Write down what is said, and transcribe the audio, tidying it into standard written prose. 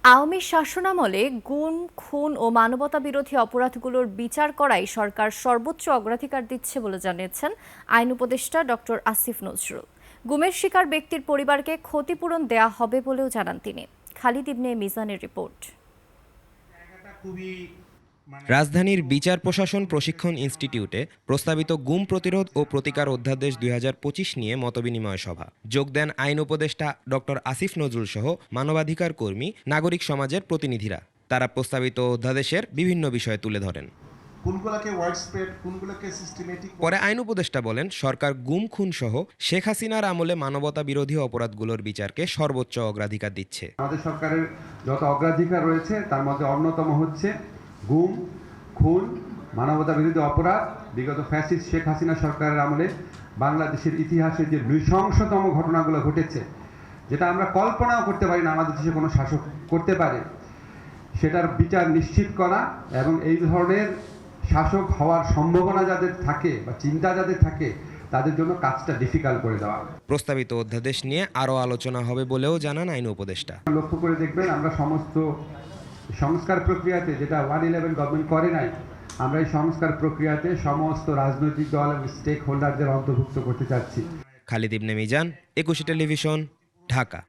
আওয়ামী শাসনামলে গুম, খুন ও মানবতাবিরোধী অপরাধগুলোর বিচার করাই সরকার সর্বোচ্চ অগ্রাধিকার দিচ্ছে বলে জানিয়েছেন আইন উপদেষ্টা ডক্টর আসিফ নজরুল। গুমের শিকার ব্যক্তির পরিবারকে ক্ষতিপূরণ দেয়া হবে বলেও জানান তিনি। খালিদ ইবনে মিজানের রিপোর্ট। রাজধানীর বিচার প্রশাসন প্রশিক্ষণ ইনস্টিটিউটে প্রস্তাবিত গুম প্রতিরোধ ও প্রতিকার অধ্যাদেশ ২০২৫ নিয়ে মতবিনিময় সভা। যোগ দেন আইন উপদেষ্টা ডক্টর আসিফ নজরুল সহ মানবাধিকার কর্মী, নাগরিক সমাজের প্রতিনিধিরা। তারা প্রস্তাবিত অধ্যাদেশের বিভিন্ন বিষয় তুলে ধরেন। পরে আইন উপদেষ্টা বলেন, সরকার গুম, খুন সহ শেখ হাসিনার আমলে মানবতা বিরোধী অপরাধগুলোর বিচারকে সর্বোচ্চ অগ্রাধিকার দিচ্ছে। আমাদের সরকারের যত অগ্রাধিকার রয়েছে তার মধ্যে অন্যতম হচ্ছে গুম, খুন, মানবতা বিরোধী অপরাধ। বিগত ফ্যাসিস্ট শেখ হাসিনা সরকারের আমলে বাংলাদেশের ইতিহাসে যে নৃশংসতম ঘটনাগুলো ঘটেছে, যেটা আমরা কল্পনাও করতে পারি না আমাদের দেশে কোনো শাসক করতে পারে, সেটার বিচার নিশ্চিত করা এবং এই ধরনের শাসক হওয়ার সম্ভাবনা যাদের থাকে বা চিন্তা যাদের থাকে তাদের জন্য কাজটা ডিফিকাল্ট করে দেওয়া। প্রস্তাবিত অধ্যাদেশ নিয়ে আরও আলোচনা হবে বলেও জানান আইন উপদেষ্টা। লক্ষ্য করে দেখবেন, আমরা সমস্ত সংস্কার প্রক্রিয়াতে, যেটা 111 গভর্নমেন্ট করে নাই, আমরা এই সংস্কার প্রক্রিয়াতে সমস্ত রাজনৈতিক দল এবং স্টেক হোল্ডারদের অন্তর্ভুক্ত করতে চাচ্ছি। খালিদ ইবনে মিজান, 21 টেলিভিশন, ঢাকা।